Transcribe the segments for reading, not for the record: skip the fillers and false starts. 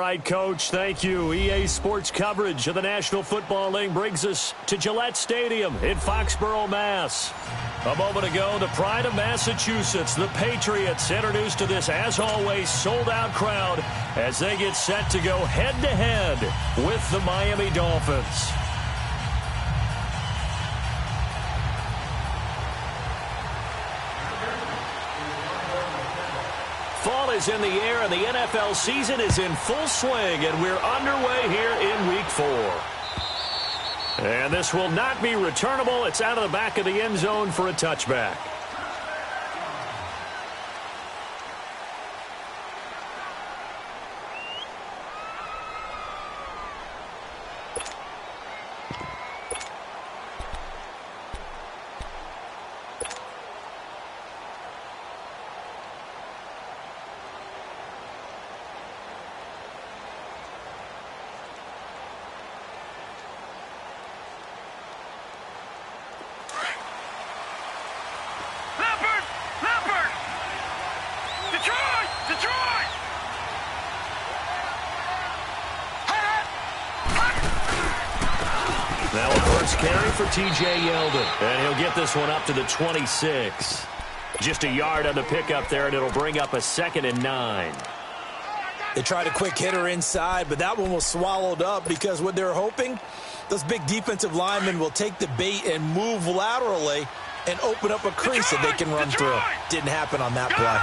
right, Coach. Thank you. EA Sports coverage of the National Football League brings us to Gillette Stadium in Foxborough, Mass. A moment ago, the pride of Massachusetts, the Patriots, introduced to this, as always, sold-out crowd as they get set to go head-to-head with the Miami Dolphins. Fall is in the air, and the NFL season is in full swing, and we're underway here in Week 4. And this will not be returnable. It's out of the back of the end zone for a touchback. Now a first carry for T.J. Yeldon, and he'll get this one up to the 26. Just a yard on the pickup there, and it'll bring up a 2nd and 9. They tried a quick hitter inside, but that one was swallowed up because what they're hoping, those big defensive linemen will take the bait and move laterally and open up a crease that they can run through. Didn't happen on that play.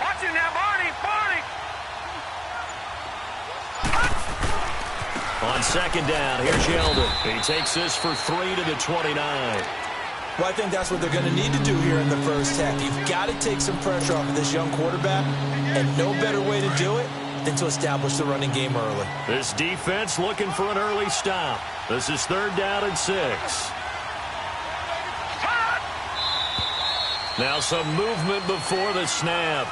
Watch it now, Barney. On 2nd down, here's Yeldon. He takes this for 3 to the 29. Well, I think that's what they're going to need to do here in the first half. You've got to take some pressure off of this young quarterback, and no better way to do it than to establish the running game early. This defense looking for an early stop. This is 3rd down and 6. Now some movement before the snap.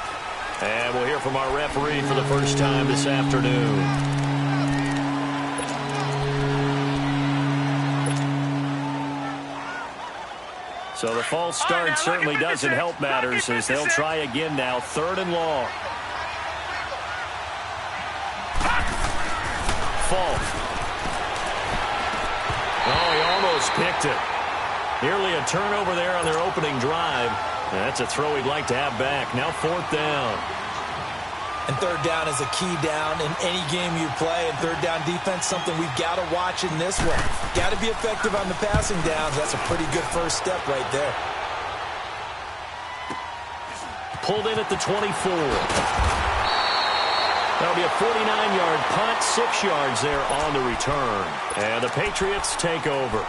And we'll hear from our referee for the first time this afternoon. So the false start certainly doesn't help matters as they'll try again now. 3rd and long. Falk. Oh, he almost picked it. Nearly a turnover there on their opening drive. That's a throw he'd like to have back. Now 4th down. And 3rd down is a key down in any game you play. And 3rd down defense, something we've got to watch in this one. Got to be effective on the passing downs. That's a pretty good first step right there. Pulled in at the 24. That'll be a 49-yard punt, 6 yards there on the return. And the Patriots take over.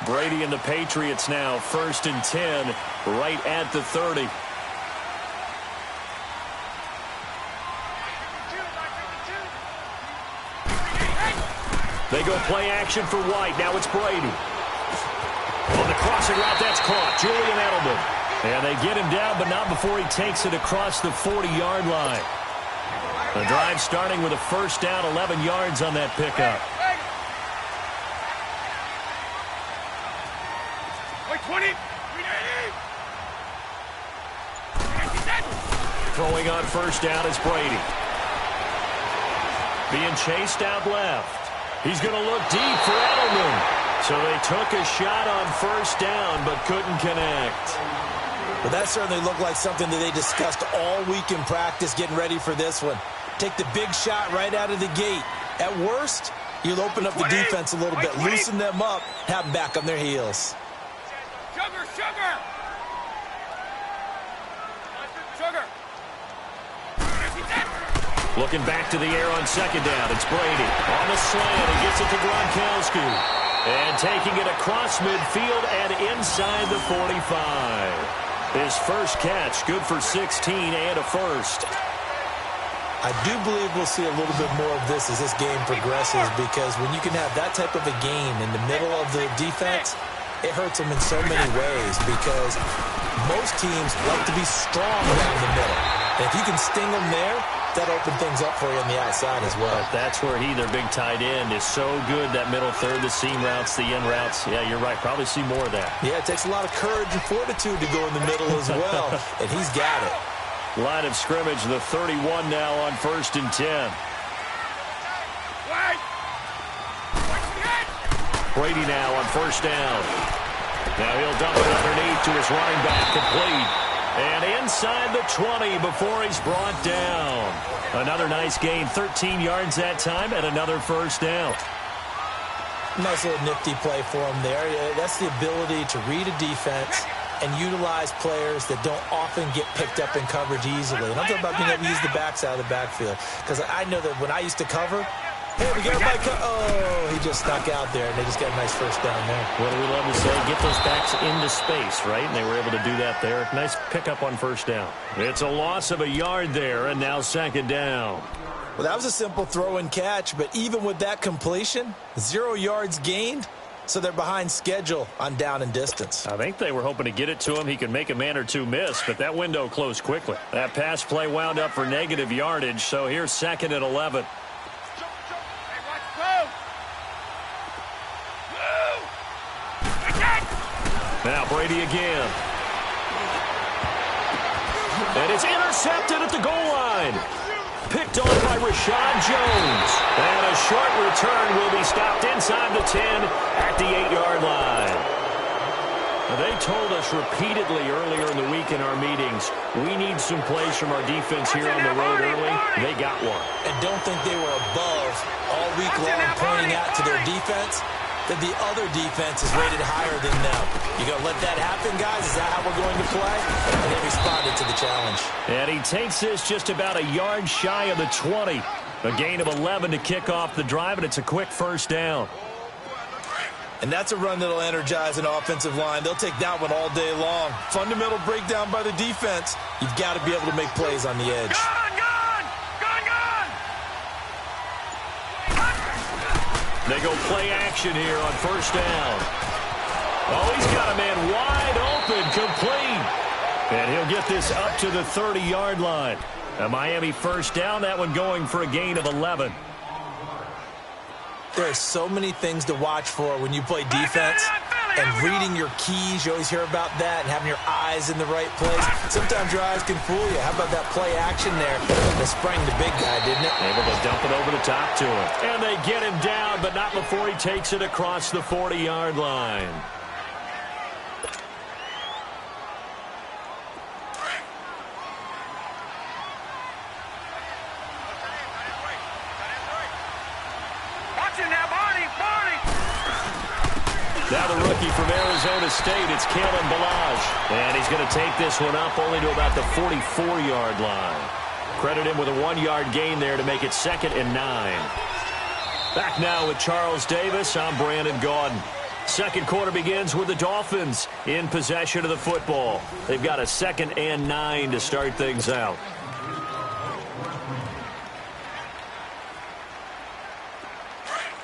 Brady and the Patriots now 1st and 10 right at the 30. They go play action for White. Now it's Brady. On the crossing route, that's caught. Julian Edelman. And they get him down, but not before he takes it across the 40-yard line. The drive starting with a 1st down, 11 yards on that pickup. 20. Throwing on 1st down is Brady. Being chased out left. He's going to look deep for Edelman. So they took a shot on 1st down but couldn't connect. Well, that certainly looked like something that they discussed all week in practice getting ready for this one. Take the big shot right out of the gate. At worst, you'll open up the defense a little bit, loosen them up, have them back on their heels. Sugar! Looking back to the air on 2nd down. It's Brady. On the slant, he gets it to Gronkowski. And taking it across midfield and inside the 45. His first catch, good for 16 and a first. I do believe we'll see a little bit more of this as this game progresses, because when you can have that type of a game in the middle of the defense, it hurts them in so many ways, because most teams like to be strong down the middle. And if you can sting them there, that'll open things up for you on the outside as well. But that's where their big tight end, is so good. That middle third, the seam routes, the in routes. Yeah, you're right. Probably see more of that. Yeah, it takes a lot of courage and fortitude to go in the middle as well, and he's got it. Line of scrimmage, the 31 now on 1st and 10. Brady now on 1st down. Now he'll dump it underneath to his running back, complete. And inside the 20 before he's brought down. Another nice gain, 13 yards that time, and another 1st down. Nice little nifty play for him there. That's the ability to read a defense and utilize players that don't often get picked up in coverage easily. And I'm talking about being able to use the backside of the backfield. Because I know that when I used to cover, hey, we got everybody oh, he just stuck out there, and they just got a nice 1st down there. What do we love to say? Get those backs into space, right? And they were able to do that there. Nice pickup on 1st down. It's a loss of a yard there, and now 2nd down. Well, that was a simple throw and catch, but even with that completion, 0 yards gained, so they're behind schedule on down and distance. I think they were hoping to get it to him. He could make a man or two miss, but that window closed quickly. That pass play wound up for negative yardage, so here's 2nd and 11. Now Brady again. And it's intercepted at the goal line. Picked on by Rashad Jones. And a short return will be stopped inside the 10 at the 8-yard line. Now, they told us repeatedly earlier in the week in our meetings, we need some plays from our defense here on the road early. They got one. And don't think they were above all week long pointing out to their defense that the other defense is rated higher than them. You going to let that happen, guys? Is that how we're going to play? And they responded to the challenge. And he takes this just about a yard shy of the 20. A gain of 11 to kick off the drive, and it's a quick 1st down. And that's a run that'll energize an offensive line. They'll take that one all day long. Fundamental breakdown by the defense. You've got to be able to make plays on the edge. They go play action here on 1st down. Oh, he's got a man wide open, complete. And he'll get this up to the 30-yard line. A Miami 1st down, that one going for a gain of 11. There are so many things to watch for when you play defense. And reading your keys, you always hear about that, and having your eyes in the right place. Sometimes your eyes can fool you. How about that play action there that sprang the big guy, didn't it? Able to dump it over the top to him. And they get him down, but not before he takes it across the 40-yard line. Now the rookie from Arizona State, it's Kalen Ballage. And he's going to take this one up only to about the 44-yard line. Credit him with a 1-yard gain there to make it 2nd and 9. Back now with Charles Davis, I'm Brandon Gaudin. Second quarter begins with the Dolphins in possession of the football. They've got a 2nd and 9 to start things out.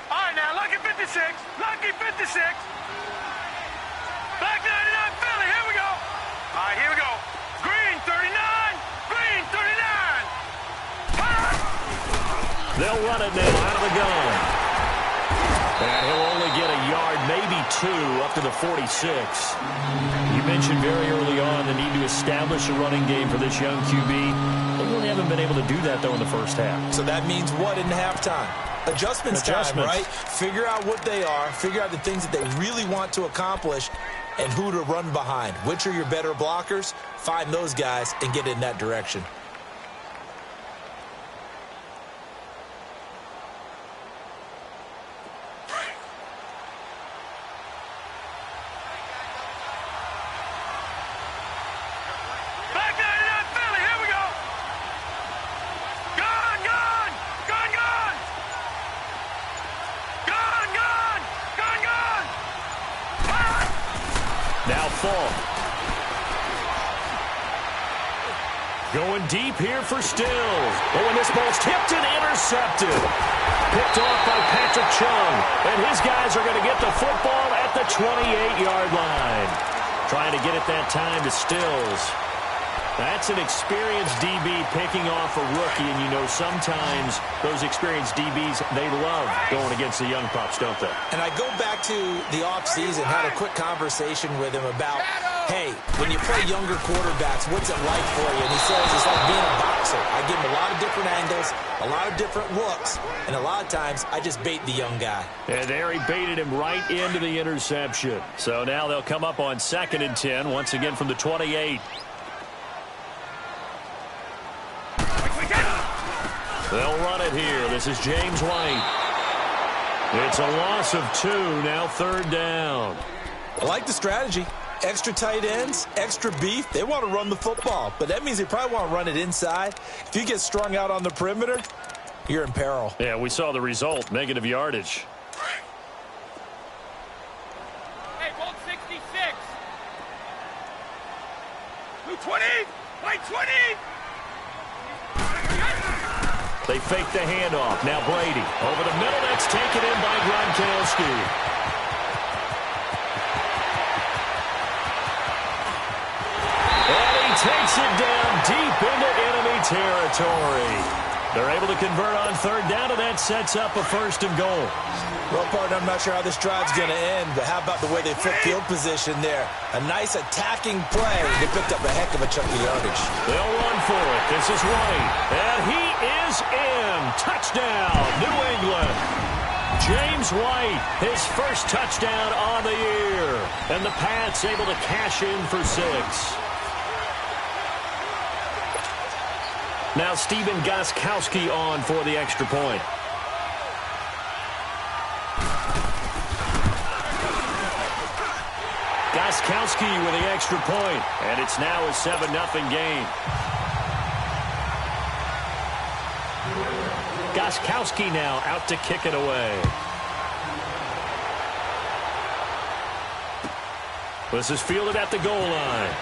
All right, now, lucky 56. Lucky 56. Back 99, Philly. Here we go. All right, here we go. Green 39. Green 39. They'll run it now out of the gun. And he'll only get a yard, maybe 2, up to the 46. You mentioned very early on the need to establish a running game for this young QB. They really haven't been able to do that, though, in the first half. So that means what in halftime? Adjustments time, right? Figure out what they are, figure out the things that they really want to accomplish, and who to run behind. Which are your better blockers? Find those guys and get in that direction. Going deep here for Stills. Oh, and this ball's tipped and intercepted. Picked off by Patrick Chung. And his guys are going to get the football at the 28-yard line. Trying to get it that time to Stills. That's an experienced DB picking off a rookie, and you know sometimes those experienced DBs, they love going against the young pups, don't they? And I go back to the offseason, had a quick conversation with him about, hey, when you play younger quarterbacks, what's it like for you? And he says it's like being a boxer. I give him a lot of different angles, a lot of different looks, and a lot of times I just bait the young guy. And there he baited him right into the interception. So now they'll come up on 2nd and 10, once again from the 28. They'll run it here. This is James White. It's a loss of 2, now 3rd down. I like the strategy. Extra tight ends, extra beef. They want to run the football, but that means they probably want to run it inside. If you get strung out on the perimeter, you're in peril. Yeah, we saw the result, negative yardage. Hey, Bolt 66. 220. White 20. They fake the handoff. Now Brady over the middle. That's taken in by Gronkowski. And he takes it down deep into enemy territory. They're able to convert on 3rd down, and that sets up a 1st and goal. Well, partner, I'm not sure how this drive's going to end, but how about the way they flip field position there? A nice attacking play. They picked up a heck of a chunk of yardage. They'll run for it. This is White. And he is in. Touchdown, New England. James White, his first touchdown on the year. And the Pats able to cash in for 6. Now Stephen Gostkowski on for the extra point. Gostkowski with the extra point, and it's now a 7-0 game. Gostkowski now out to kick it away. This is fielded at the goal line.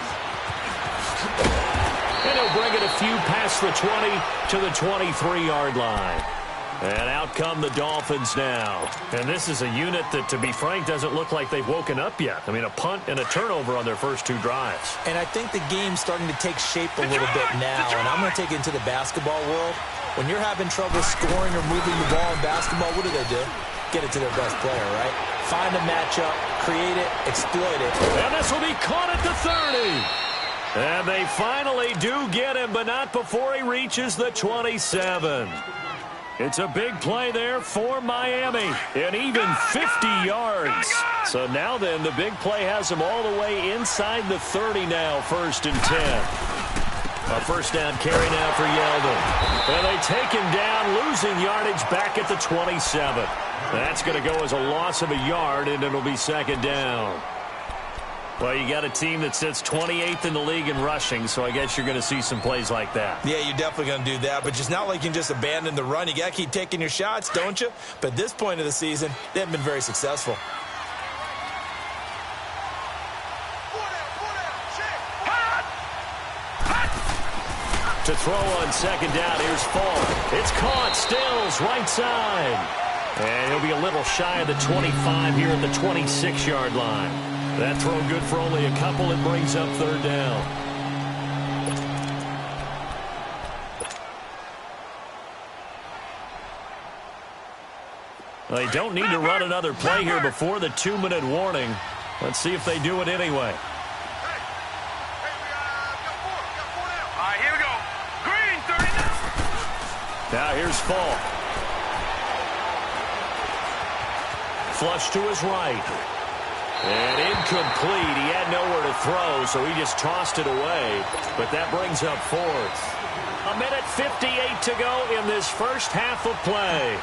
And he'll bring it a few past the 20 to the 23-yard line. And out come the Dolphins now. And this is a unit that, to be frank, doesn't look like they've woken up yet. I mean, a punt and a turnover on their first 2 drives. And I think the game's starting to take shape a little bit now. And I'm going to take it into the basketball world. When you're having trouble scoring or moving the ball in basketball, what do? Get it to their best player, right? Find a matchup, create it, exploit it. And this will be caught at the 30. And they finally do get him, but not before he reaches the 27. It's a big play there for Miami, and even 50 yards. So now then, the big play has him all the way inside the 30 now, 1st and 10. A 1st down carry now for Yeldon. And they take him down, losing yardage back at the 27. That's going to go as a loss of a yard, and it'll be 2nd down. Well, you got a team that sits 28th in the league in rushing, so I guess you're going to see some plays like that. Yeah, you're definitely going to do that, but it's not like you can just abandon the run. You got to keep taking your shots, don't you? But at this point of the season, they haven't been very successful. To throw on 2nd down, here's Fall. It's caught, Stills, right side. And he'll be a little shy of the 25 here at the 26-yard line. That throw good for only a couple. It brings up 3rd down. They don't need to run another play here before the 2-minute warning. Let's see if they do it anyway. All right, here we go. Green, 39. Now here's Fall. Flush to his right. And incomplete. He had nowhere to throw, so he just tossed it away. But that brings up 4th. 1:58 to go in this first half of play.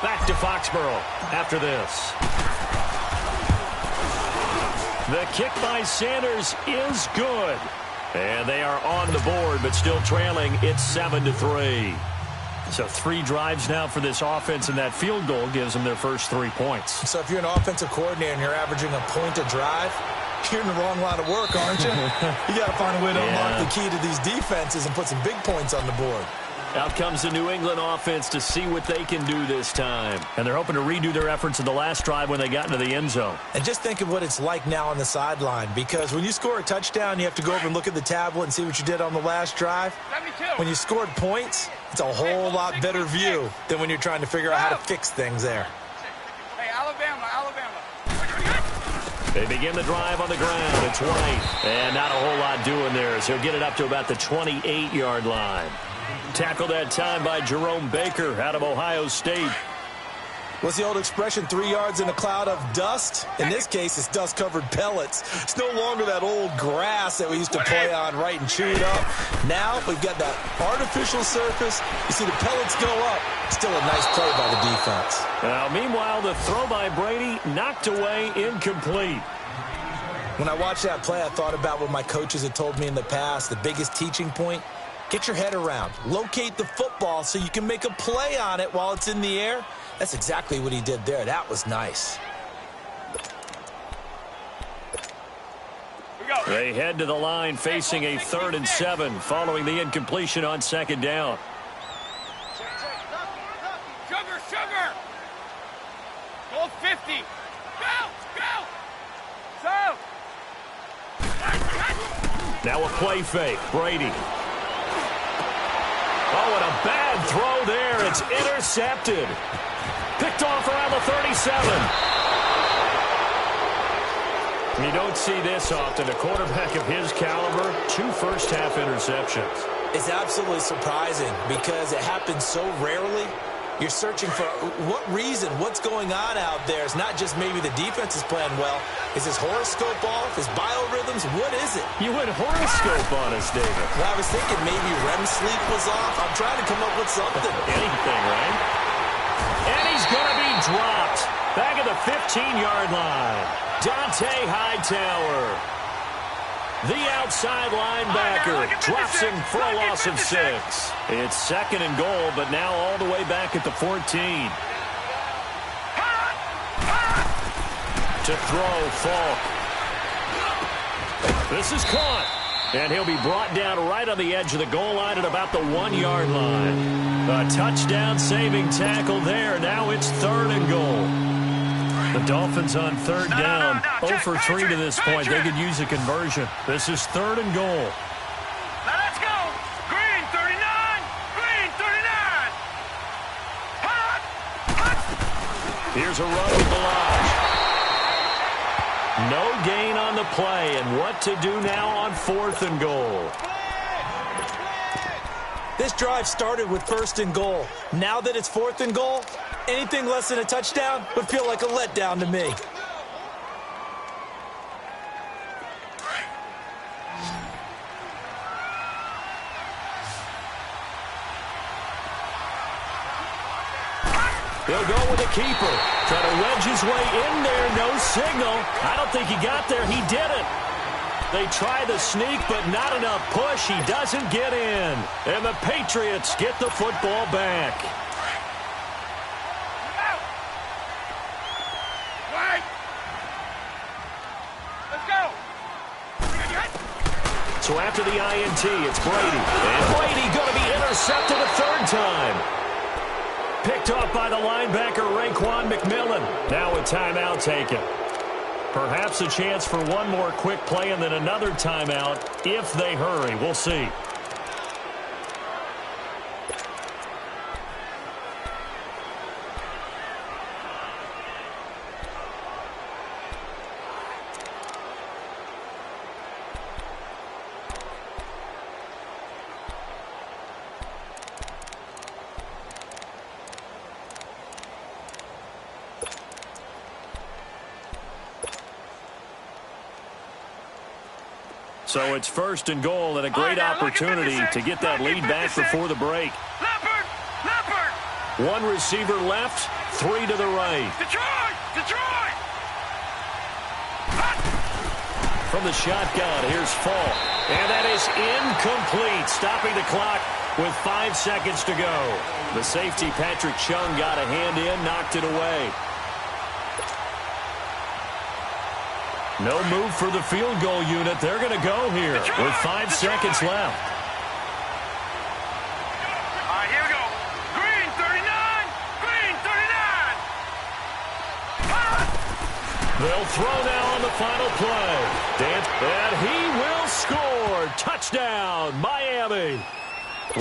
Back to Foxborough after this. The kick by Sanders is good. And they are on the board, but still trailing. It's 7-3. So 3 drives now for this offense, and that field goal gives them their first 3 points. So if you're an offensive coordinator and you're averaging a point a drive, you're in the wrong line of work, aren't you? You got to find a way to unlock the key to these defenses and put some big points on the board. Out comes the New England offense to see what they can do this time. And they're hoping to redo their efforts in the last drive when they got into the end zone. And just think of what it's like now on the sideline, because when you score a touchdown, you have to go over and look at the tablet and see what you did on the last drive. When you scored points, it's a whole lot better view than when you're trying to figure out how to fix things there. Hey, Alabama. They begin the drive on the ground. It's White. And not a whole lot doing there, as he'll get it up to about the 28-yard line. Tackled that time by Jerome Baker out of Ohio State. What's the old expression, 3 yards in a cloud of dust? In this case, it's dust-covered pellets. It's no longer that old grass that we used to play on right and chew it up. Now we've got that artificial surface. You see the pellets go up. Still a nice play by the defense. Now, meanwhile, the throw by Brady knocked away, incomplete. When I watched that play, I thought about what my coaches had told me in the past. The biggest teaching point, get your head around. Locate the football so you can make a play on it while it's in the air. That's exactly what he did there. That was nice. They head to the line facing a 3rd and 7 following the incompletion on 2nd down. Sugar. Go 50. Go. So. Now a play fake. Brady. Oh, and a bad throw there. It's intercepted. Picked off around the 37. You don't see this often. A quarterback of his caliber, 2 first-half interceptions. It's absolutely surprising because it happens so rarely. You're searching for what reason, what's going on out there. It's not just maybe the defense is playing well. Is his horoscope off? His biorhythms? What is it? You went horoscope on us, David. Well, I was thinking maybe REM sleep was off. I'm trying to come up with something. Anything, right? And he's going to be dropped. Back at the 15-yard line. Dante Hightower. The outside linebacker drops him for a loss of 6. It's 2nd and goal, but now all the way back at the 14. To throw, Falk. This is caught. And he'll be brought down right on the edge of the goal line at about the 1-yard line. A touchdown-saving tackle there. Now it's 3rd and goal. The Dolphins on 3rd down. 0 for 3 to this point. They could use a conversion. This is 3rd and goal. Now let's go. Green 39. Green 39. Here's a run with Balaj. No gain on the play. And what to do now on 4th and goal? This drive started with 1st and goal. Now that it's 4th and goal, anything less than a touchdown would feel like a letdown to me. He'll go with a keeper. Try to wedge his way in there. No signal. I don't think he got there. He didn't. They try the sneak, but not enough push. He doesn't get in. And the Patriots get the football back. Let's go. So after the INT, it's Brady. And Brady going to be intercepted a 3rd time. Picked off by the linebacker, Raekwon McMillan. Now a timeout taken. Perhaps a chance for one more quick play and then another timeout if they hurry. We'll see. So it's 1st and goal and a great opportunity to get that lead back before the break. Leopard! One receiver left, 3 to the right. Detroit! From the shotgun, here's Falk. And that is incomplete, stopping the clock with 5 seconds to go. The safety, Patrick Chung, got a hand in, knocked it away. No move for the field goal unit. They're going to go here with 5 seconds left. All right, They'll throw now on the final play. And he will score. Touchdown, Miami.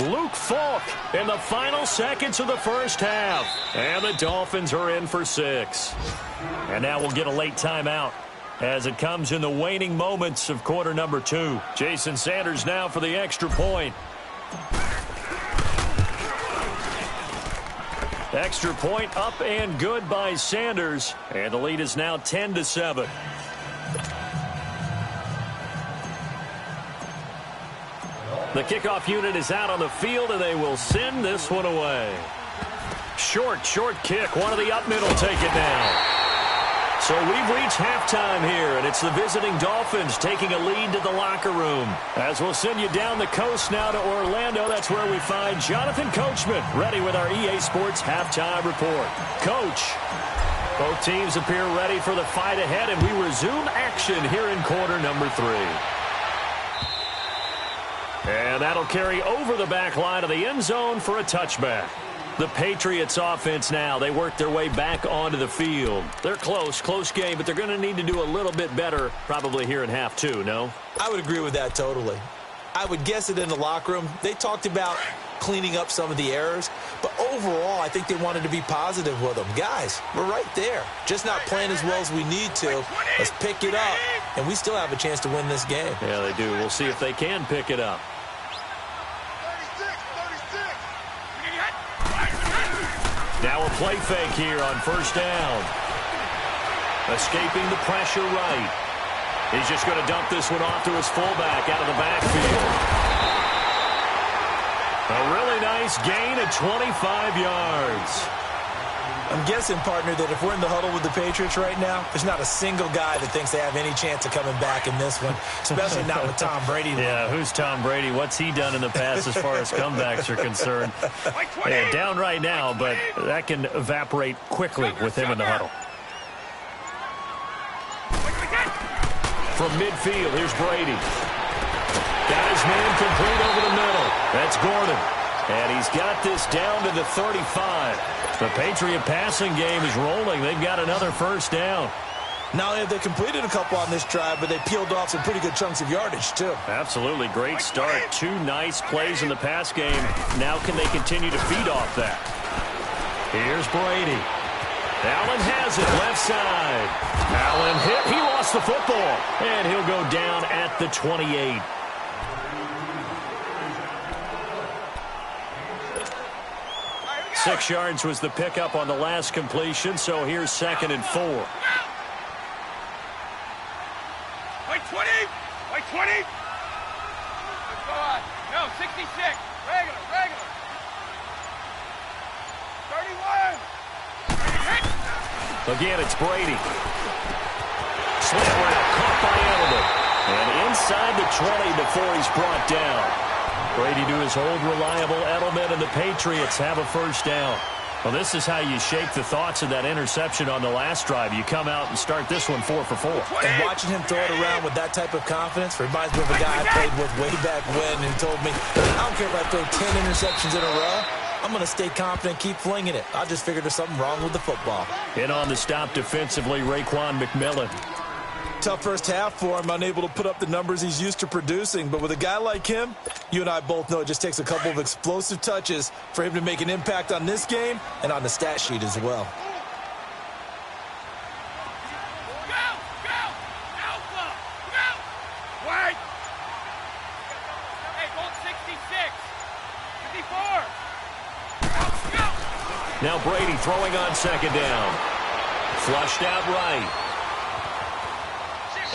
Luke Falk in the final seconds of the first half. And the Dolphins are in for 6. And now we'll get a late timeout as it comes in the waning moments of quarter number 2. Jason Sanders now for the extra point. Extra point up and good by Sanders. And the lead is now 10-7. The kickoff unit is out on the field, and they will send this one away. Short kick. One of the up middle take it now. So we've reached halftime here, and it's the visiting Dolphins taking a lead to the locker room. As we'll send you down the coast now to Orlando, that's where we find Jonathan Coachman ready with our EA Sports halftime report. Coach, both teams appear ready for the fight ahead, and we resume action here in quarter number 3. And that'll carry over the back line of the end zone for a touchback. The Patriots offense now, they work their way back onto the field. They're close game, but they're going to need to do a little bit better probably here in half 2, no? I would agree with that totally. I would guess it in the locker room. They talked about cleaning up some of the errors, but overall I think they wanted to be positive with them. Guys, we're right there. Just not playing as well as we need to. Let's pick it up, and we still have a chance to win this game. Yeah, they do. We'll see if they can pick it up. Now a play fake here on first down. Escaping the pressure right. He's just going to dump this one off to his fullback out of the backfield. A really nice gain of 25 yards. I'm guessing, partner, that if we're in the huddle with the Patriots right now, there's not a single guy that thinks they have any chance of coming back in this one, especially not with Tom Brady. Yeah, who's Tom Brady? What's he done in the past as far as comebacks are concerned? Yeah, down right now, but that can evaporate quickly with him in the huddle. From midfield, here's Brady. Got his man complete over the middle. That's Gordon. And he's got this down to the 35. The Patriot passing game is rolling. They've got another first down. Not only have they completed a couple on this drive, but they peeled off some pretty good chunks of yardage, too. Absolutely. Great start. 2 nice plays in the pass game. Now can they continue to feed off that? Here's Brady. Allen has it. Left side. Allen hit. He lost the football. And he'll go down at the 28. Six yards was the pickup on the last completion, so here's 2nd and 4. Wait, 20! Wait, 20! Go on. No, 66. Regular. 31. Again, it's Brady. Slant route caught by Edelman. And inside the 20 before he's brought down. Brady to his old reliable Edelman, and the Patriots have a first down. Well, this is how you shake the thoughts of that interception on the last drive. You come out and start this one 4 for 4. And watching him throw it around with that type of confidence reminds me of a guy I played with way back when who told me, I don't care if I throw 10 interceptions in a row. I'm going to stay confident, keep flinging it. I just figured there's something wrong with the football. In on the stop defensively, Raekwon McMillan. Tough first half for him, unable to put up the numbers he's used to producing. But with a guy like him, you and I both know it just takes a couple of explosive touches for him to make an impact on this game and on the stat sheet as well. Go! Alpha! Go! Wait! Hey, goal 66. 54. Go! Now Brady throwing on 2nd down. Flushed out right.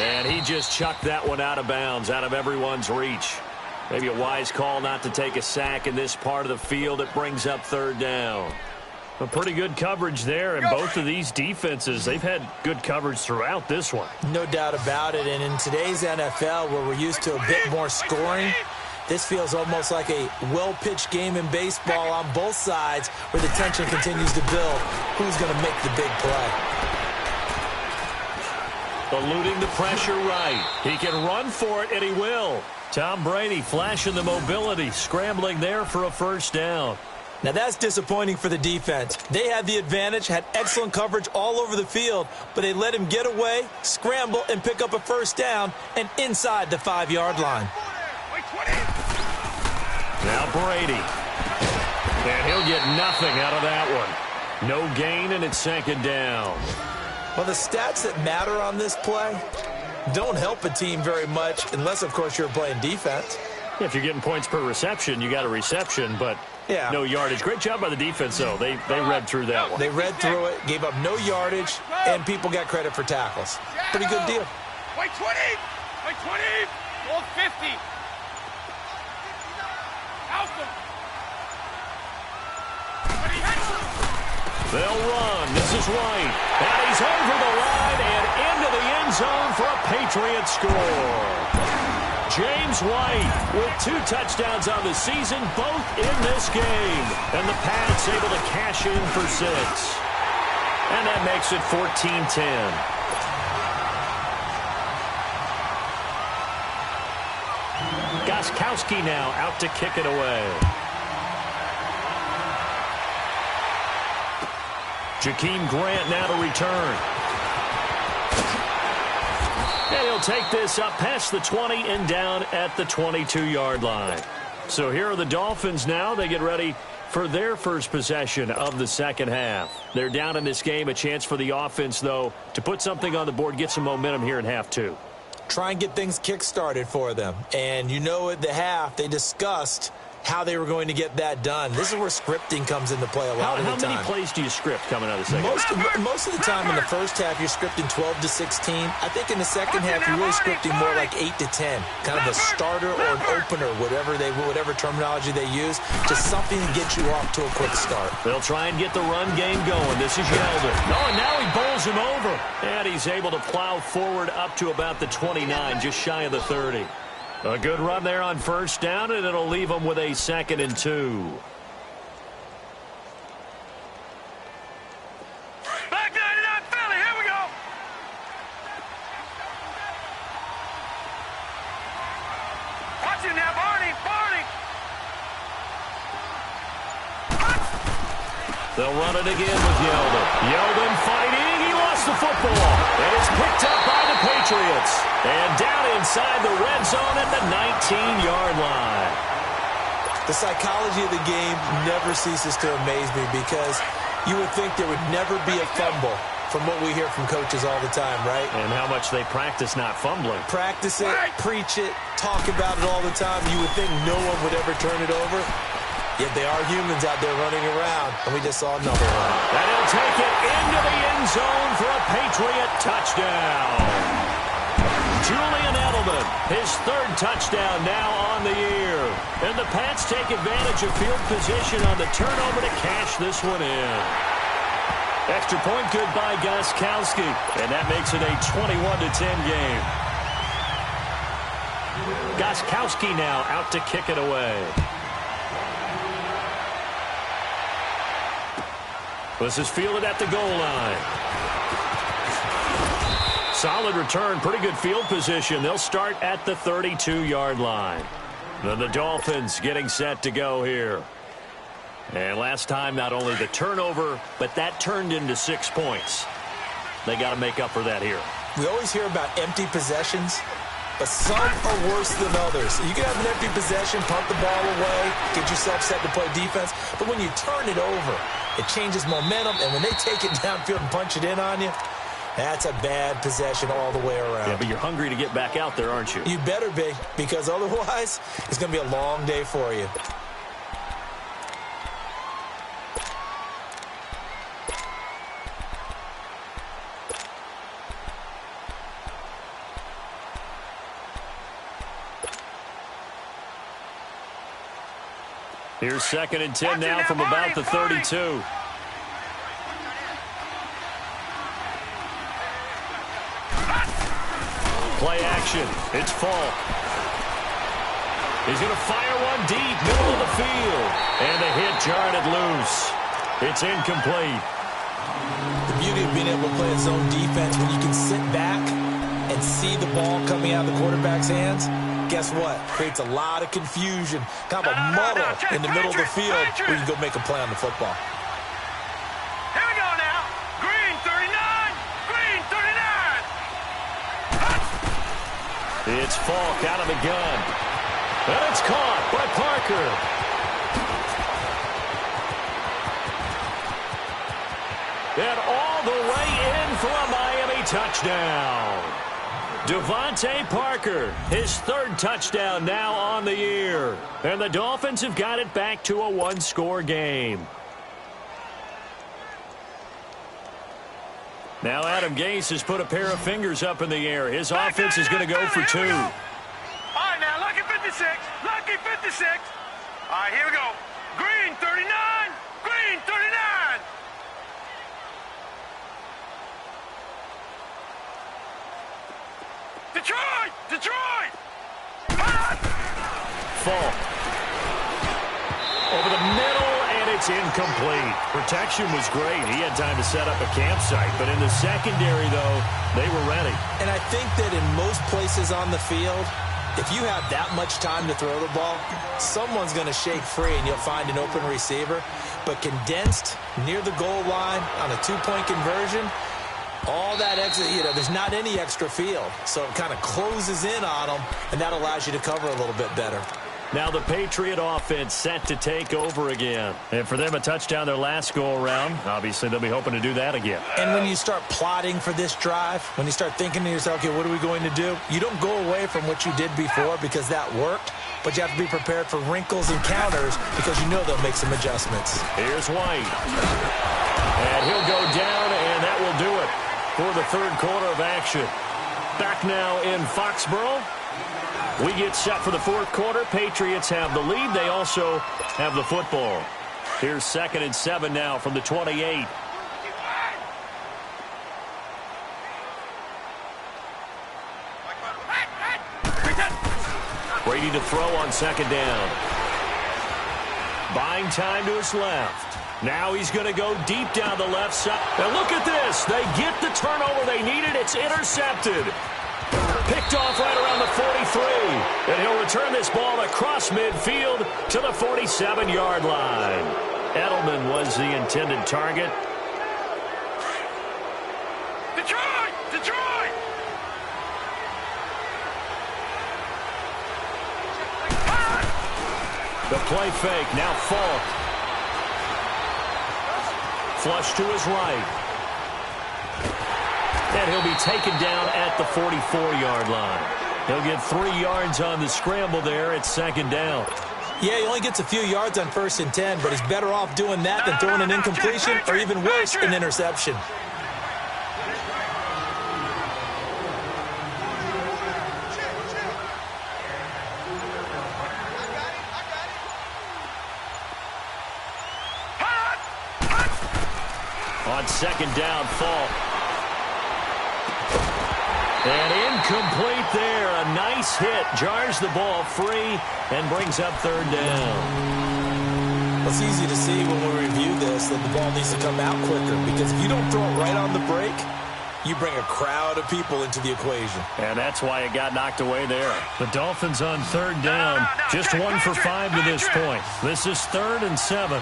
And he just chucked that one out of bounds, out of everyone's reach. Maybe a wise call not to take a sack in this part of the field. It brings up 3rd down. A pretty good coverage there, and both of these defenses, they've had good coverage throughout this one. No doubt about it, and in today's NFL, where we're used to a bit more scoring, this feels almost like a well-pitched game in baseball on both sides where the tension continues to build. Who's going to make the big play? Eluding the pressure right. He can run for it, and he will. Tom Brady flashing the mobility, scrambling there for a first down. Now that's disappointing for the defense. They had the advantage, had excellent coverage all over the field, but they let him get away, scramble, and pick up a first down and inside the 5-yard line. Now Brady. And he'll get nothing out of that one. No gain, and it's 2nd down. Well, the stats that matter on this play don't help a team very much unless, of course, you're playing defense. If you're getting points per reception, you got a reception, but no yardage. Great job by the defense, though. They read through that one. They read through it, gave up no yardage, and people got credit for tackles. Pretty good deal. Wait 20! Wait 20! Goal 50! Out them! They'll run. This is White. And he's over the line and into the end zone for a Patriot score. James White with 2 touchdowns on the season, both in this game. And the Pats able to cash in for 6. And that makes it 14-10. Gostkowski now out to kick it away. Jakeem Grant now to return. And he'll take this up past the 20 and down at the 22-yard line. So here are the Dolphins now. They get ready for their first possession of the second half. They're down in this game. A chance for the offense, though, to put something on the board, get some momentum here in half 2. Try and get things kick-started for them. And you know at the half, they discussed how they were going to get that done. This is where scripting comes into play a lot of the time. How many plays do you script coming out of the second half? Most of the time in the first half, you're scripting 12 to 16. I think in the second half, you're really scripting more like 8 to 10. Kind of a starter or an opener, whatever terminology they use, just something to get you off to a quick start. They'll try and get the run game going. This is Yeldon. Oh, and now he bowls him over. And he's able to plow forward up to about the 29, just shy of the 30. A good run there on first down, and it'll leave them with a 2nd and 2. Back 99 Philly, here we go. Watch it now, Barney. They'll run it again with Yeldon. Yeldon fighting. He lost the football. And it's picked up by the Patriots. And down inside the red zone at the 19-yard line. The psychology of the game never ceases to amaze me because you would think there would never be a fumble from what we hear from coaches all the time, right? And how much they practice not fumbling. Practice it, preach it, talk about it all the time. You would think no one would ever turn it over. Yet they are humans out there running around, and we just saw another one. And he'll take it into the end zone for a Patriot touchdown. Julian Edelman, his 3rd touchdown now on the year. And the Pats take advantage of field position on the turnover to cash this one in. Extra point good by Gostkowski, and that makes it a 21-10 game. Gostkowski now out to kick it away. This is fielded at the goal line. Solid return, pretty good field position. They'll start at the 32-yard line. Then the Dolphins getting set to go here. And last time, not only the turnover, but that turned into 6 points. They got to make up for that here. We always hear about empty possessions, but some are worse than others. You can have an empty possession, punt the ball away, get yourself set to play defense, but when you turn it over, it changes momentum, and when they take it downfield and punch it in on you, that's a bad possession all the way around. Yeah, but you're hungry to get back out there, aren't you? You better be, because otherwise, it's going to be a long day for you. Here's 2nd and 10 now from about the 32. Play action. It's Falk. He's going to fire one deep, middle of the field. And the hit jarred it loose. It's incomplete. The beauty of being able to play zone defense when you can sit back and see the ball coming out of the quarterback's hands, guess what? Creates a lot of confusion, kind of a muddle in the middle of the field where you can go make a play on the football. Here we go now. Green 39. Green 39. It's Falk out of the gun. And it's caught by Parker. And all the way in for a Miami touchdown. Devontae Parker, his third touchdown now on the year. And the Dolphins have got it back to a one-score game. Now Adam Gase has put a pair of fingers up in the air. His offense is going to go for two. All right, now, lucky 56. Lucky 56. All right, here we go. Green 39. Green 39. Detroit! Detroit! Falk. Over the middle, and it's incomplete. Protection was great. He had time to set up a campsite, but in the secondary, though, they were ready. And I think that in most places on the field, if you have that much time to throw the ball, someone's going to shake free and you'll find an open receiver. But condensed near the goal line on a two-point conversion, all that extra, there's not any extra field. So it kind of closes in on them, and that allows you to cover a little bit better. Now the Patriot offense set to take over again. And for them, a touchdown their last go-around. Obviously, they'll be hoping to do that again. And when you start plotting for this drive, when you start thinking to yourself, okay, what are we going to do? You don't go away from what you did before because that worked, but you have to be prepared for wrinkles and counters because you know they'll make some adjustments. Here's White. And he'll go down, and that will do it for the third quarter of action. Back now in Foxborough. We get set for the fourth quarter. Patriots have the lead. They also have the football. Here's 2nd and 7 now from the 28. Brady to throw on 2nd down. Buying time to his left. Now he's going to go deep down the left side. And look at this. They get the turnover they needed. It's intercepted. Picked off right around the 43. And he'll return this ball across midfield to the 47-yard line. Edelman was the intended target. Detroit! Detroit! The play fake. Now Falk. Flush to his right. And he'll be taken down at the 44-yard line. He'll get 3 yards on the scramble there at 2nd down. Yeah, he only gets a few yards on 1st and 10, but he's better off doing that than throwing an incompletion or even worse, an interception. On 2nd down, Falk. And incomplete there. A nice hit. Jars the ball free and brings up 3rd down. Well, it's easy to see when we review this that the ball needs to come out quicker because if you don't throw it right on the break, you bring a crowd of people into the equation. And that's why it got knocked away there. The Dolphins on 3rd down. Just 1 for 5 to this point. This is 3rd and 7.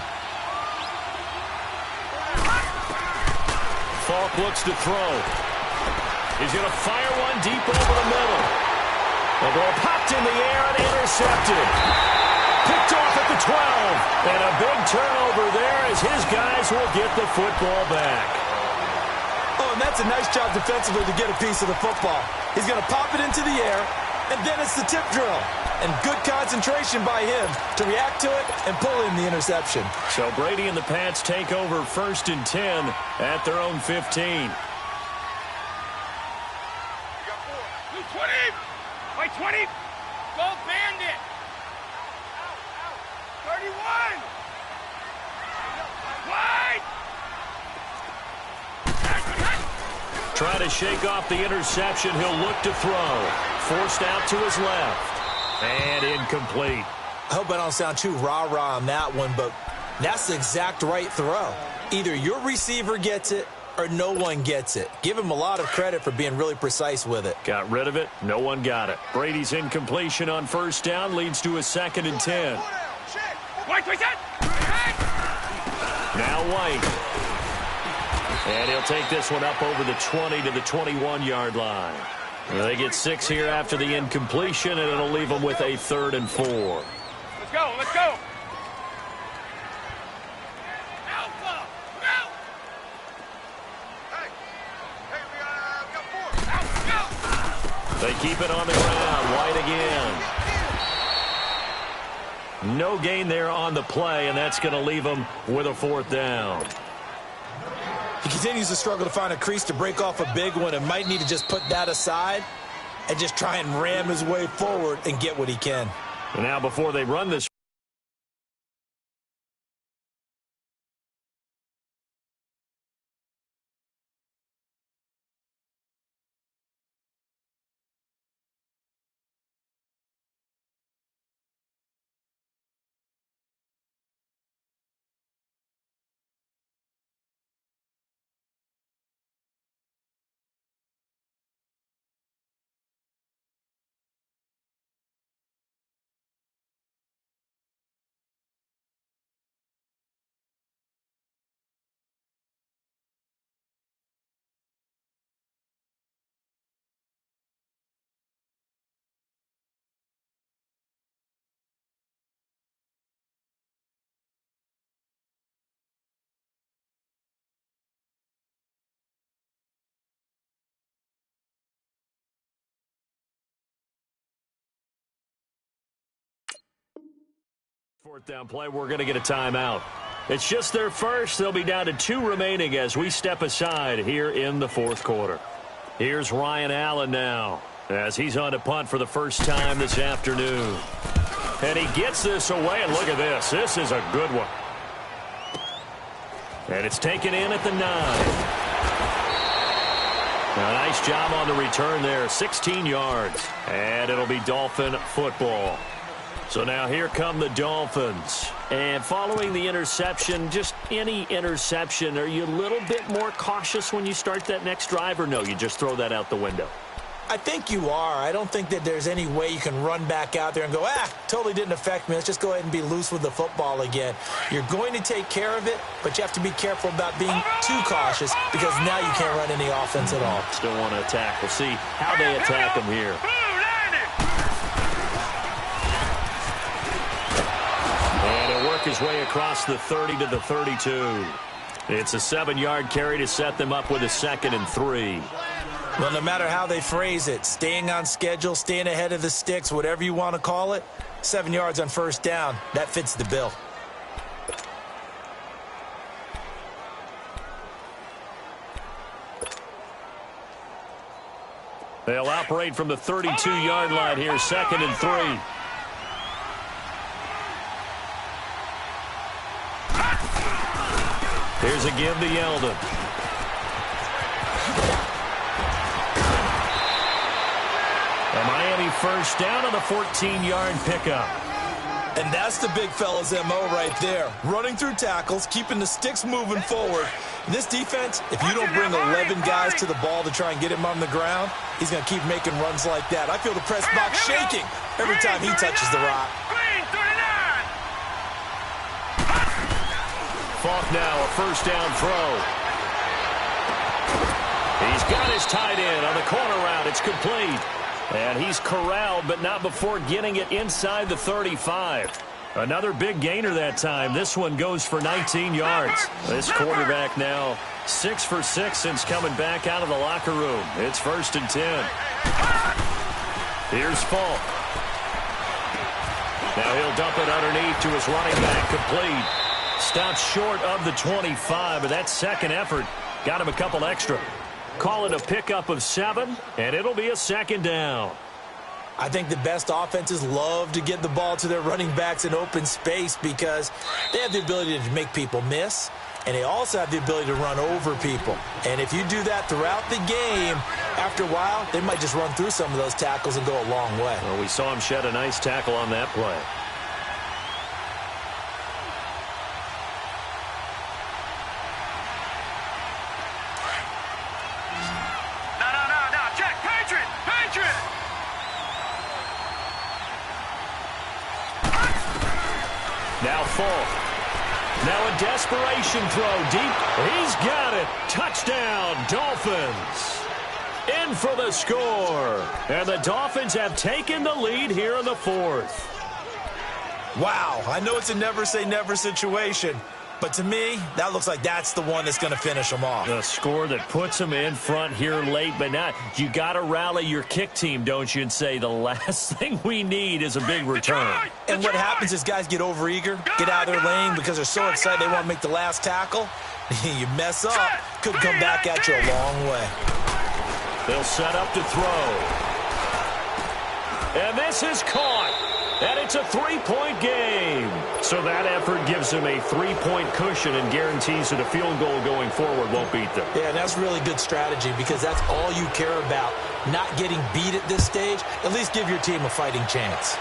Falk looks to throw. He's going to fire one deep over the middle. The ball popped in the air and intercepted. Picked off at the 12. And a big turnover there as his guys will get the football back. Oh, and that's a nice job defensively to get a piece of the football. He's going to pop it into the air, and then it's the tip drill. And good concentration by him to react to it and pull in the interception. So Brady and the Pats take over 1st and 10 at their own 15. 20! By 20! Go Bandit! 31! Wide! Trying to shake off the interception. He'll look to throw. Forced out to his left. And incomplete. I hope I don't sound too rah-rah on that one, but that's the exact right throw. Either your receiver gets it or no one gets it. Give him a lot of credit for being really precise with it. Got rid of it. No one got it. Brady's incompletion on first down leads to a 2nd and 10. Now White. And he'll take this one up over the 20 to the 21-yard line. They get 6 here after the incompletion, and it'll leave them with a 3rd and 4. Let's go, let's go. They keep it on the ground. White again. No gain there on the play, and that's going to leave them with a 4th down. He continues to struggle to find a crease to break off a big one and might need to just put that aside and just try and ram his way forward and get what he can. And now before they run this, fourth down play, we're going to get a timeout. It's just their first. They'll be down to 2 remaining as we step aside here in the 4th quarter. Here's Ryan Allen now as he's on to punt for the first time this afternoon. And he gets this away, and look at this. This is a good one. And it's taken in at the 9. A nice job on the return there, 16 yards. And it'll be Dolphin football. So now here come the Dolphins. And following the interception, just any interception, are you a little bit more cautious when you start that next drive, or no, you just throw that out the window? I think you are. I don't think that there's any way you can run back out there and go, totally didn't affect me. Let's just go ahead and be loose with the football again. You're going to take care of it, but you have to be careful about being too cautious because now you can't run any offense at all. Still want to attack. We'll see how they attack them here. And he'll work his way across the 30 to the 32. It's a 7-yard carry to set them up with a 2nd and 3. Well, no matter how they phrase it, staying on schedule, staying ahead of the sticks, whatever you want to call it, 7 yards on first down, that fits the bill. They'll operate from the 32-yard line here, 2nd and 3. Here's a give to Yeldon. A Miami first down on the 14-yard pickup. And that's the big fella's MO right there. Running through tackles, keeping the sticks moving forward. This defense, if you don't bring 11 guys to the ball to try and get him on the ground, he's going to keep making runs like that. I feel the press box shaking every time he touches the rock. Falk now, a first down throw. He's got his tight end on the corner route. It's complete. And he's corralled, but not before getting it inside the 35. Another big gainer that time. This one goes for 19 yards. This quarterback now 6 for 6 since coming back out of the locker room. It's 1st and 10. Here's Falk. Now he'll dump it underneath to his running back, complete. Stopped short of the 25, but that second effort got him a couple extra. Call it a pickup of 7, and it'll be a 2nd down. I think the best offenses love to get the ball to their running backs in open space because they have the ability to make people miss, and they also have the ability to run over people. And if you do that throughout the game, after a while, they might just run through some of those tackles and go a long way. Well, we saw him shed a nice tackle on that play. Falk. Now a desperation throw deep. He's got it. Touchdown, Dolphins. In for the score. And the Dolphins have taken the lead here in the fourth. Wow, I know it's a never-say-never situation, but to me, that looks like that's the one that's going to finish them off. The score that puts them in front here late, but now you got to rally your kick team, don't you, and say the last thing we need is a big return. And what happens is guys get overeager, get out of their lane because they're so excited they want to make the last tackle. You mess up, could come back at you a long way. They'll set up to throw. And this is caught. And it's a three-point game. So that effort gives them a three-point cushion and guarantees that a field goal going forward won't beat them. Yeah, and that's really good strategy because that's all you care about. Not getting beat at this stage. At least give your team a fighting chance.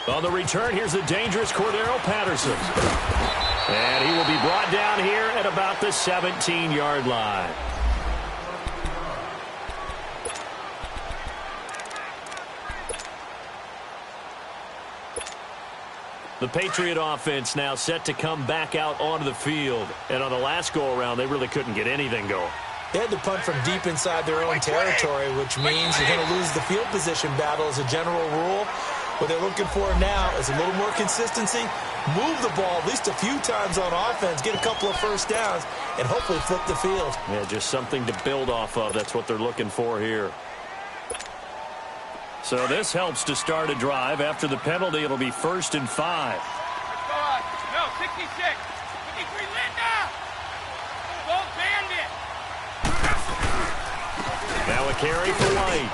On the return, here's the dangerous Cordero Patterson. And he will be brought down here at about the 17-yard line. The Patriot offense now set to come back out onto the field. And on the last go-around, they really couldn't get anything going. They had to punt from deep inside their own territory, which means you're going to lose the field position battle as a general rule. What they're looking for now is a little more consistency, move the ball at least a few times on offense, get a couple of first downs, and hopefully flip the field. Yeah, just something to build off of. That's what they're looking for here. So this helps to start a drive. After the penalty, it'll be 1st and 5. No, 66. 53, Linda. Don't band it. Now a carry for White.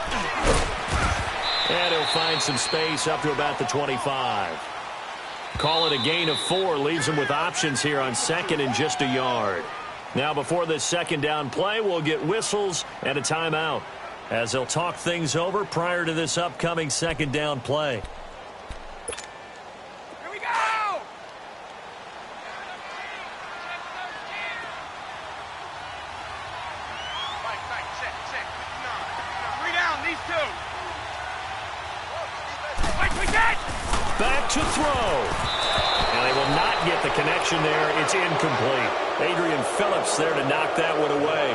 And he'll find some space up to about the 25. Call it a gain of 4. Leaves him with options here on 2nd and just a yard. Now before this second down play, we'll get whistles and a timeout, as they'll talk things over prior to this upcoming second down play. Here we go! Right, check. 3 down, these 2. Wait, Back to throw. And they will not get the connection there. It's incomplete. Adrian Phillips there to knock that one away.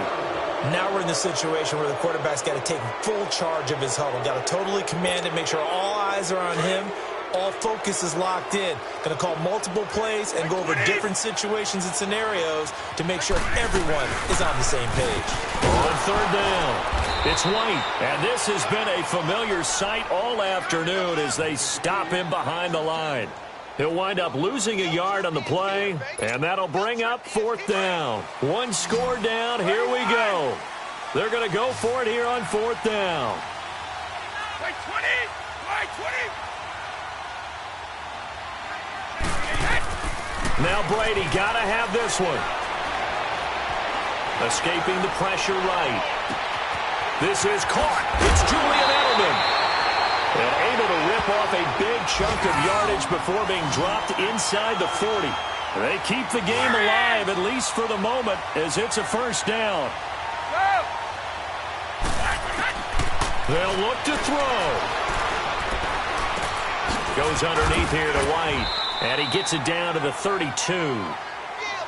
Now we're in the situation where the quarterback's got to take full charge of his huddle. Got to totally command it, make sure all eyes are on him. All focus is locked in. Going to call multiple plays and go over different situations and scenarios to make sure everyone is on the same page. On 3rd down, it's White. And this has been a familiar sight all afternoon as they stop him behind the line. He'll wind up losing a yard on the play, and that'll bring up 4th down. One score down. Here we go. They're going to go for it here on 4th down. Wait, 20. Now Brady got to have this one. Escaping the pressure right. This is caught. It's Julian Edelman. And able to rip off a big chunk of yardage before being dropped inside the 40. They keep the game alive, at least for the moment, as it's a 1st down. They'll look to throw. Goes underneath here to White. And he gets it down to the 32.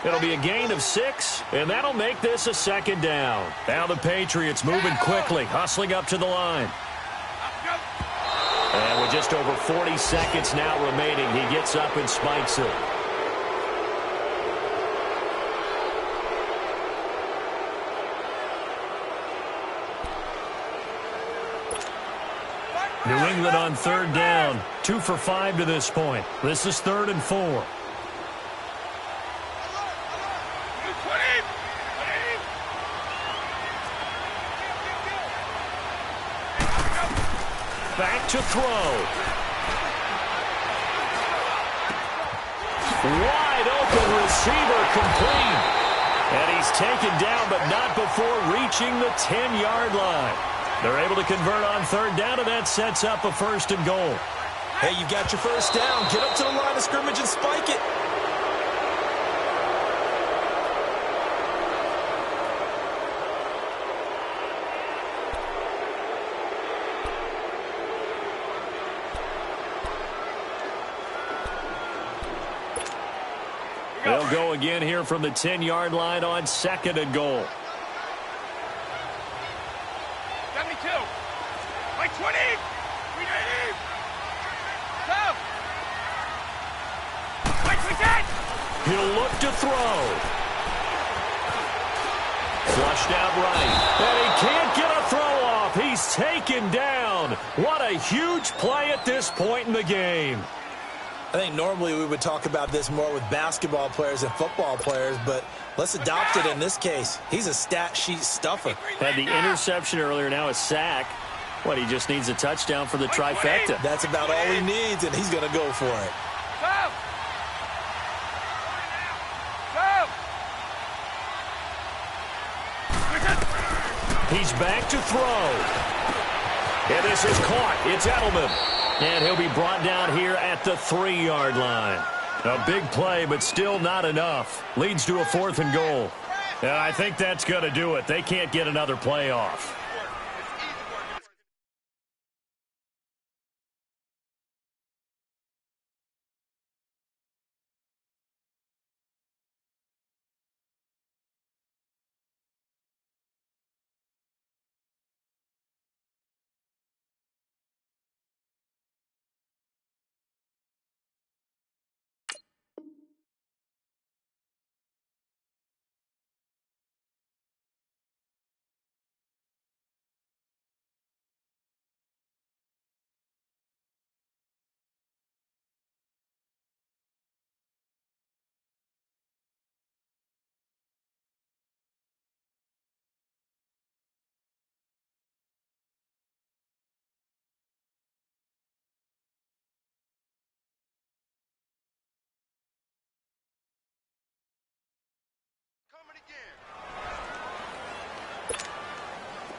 It'll be a gain of 6, and that'll make this a 2nd down. Now the Patriots moving quickly, hustling up to the line. And with just over 40 seconds now remaining, he gets up and spikes it. New England on 3rd down. 2 for 5 to this point. This is 3rd and 4. Back to throw. Wide open receiver complete. And he's taken down, but not before reaching the 10-yard line. They're able to convert on 3rd down, and that sets up a 1st and goal. Hey, you got your 1st down. Get up to the line of scrimmage and spike it. They'll go again here from the 10-yard line on 2nd and goal. 72. Like 20. 380. Go. Like 10. He'll look to throw. Flushed out right. And he can't get a throw off. He's taken down. What a huge play at this point in the game. I think normally we would talk about this more with basketball players and football players, but let's adopt it in this case. He's a stat sheet stuffer. Had the interception earlier, now a sack. What, he just needs a touchdown for the trifecta. That's about all he needs, and he's going to go for it. Go. Go. He's back to throw. And this is caught. It's Edelman. And he'll be brought down here at the 3-yard line. A big play, but still not enough. Leads to a 4th and goal. And I think that's going to do it. They can't get another play off.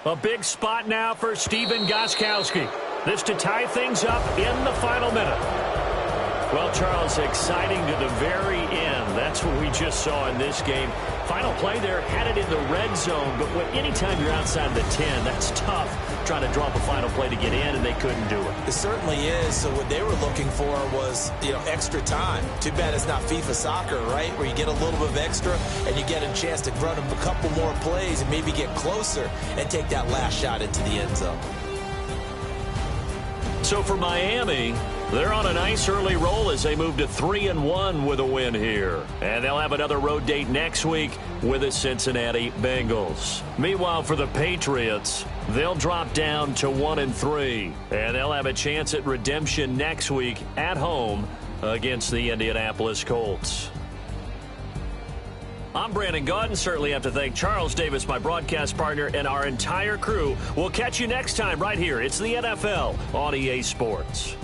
A big spot now for Stephen Gostkowski. This to tie things up in the final minute. Well, Charles, exciting to the very end. That's what we just saw in this game. Final play there, had it in the red zone, but anytime you're outside the 10, that's tough trying to drop a final play to get in, and they couldn't do it. It certainly is. So what they were looking for was, extra time. Too bad it's not FIFA soccer, right, where you get a little bit of extra and you get a chance to run a couple more plays and maybe get closer and take that last shot into the end zone. So for Miami, they're on a nice early roll as they move to 3-1 with a win here. And they'll have another road date next week with the Cincinnati Bengals. Meanwhile, for the Patriots, they'll drop down to 1-3. And they'll have a chance at redemption next week at home against the Indianapolis Colts. I'm Brandon Gaudin. Certainly have to thank Charles Davis, my broadcast partner, and our entire crew. We'll catch you next time right here. It's the NFL on EA Sports.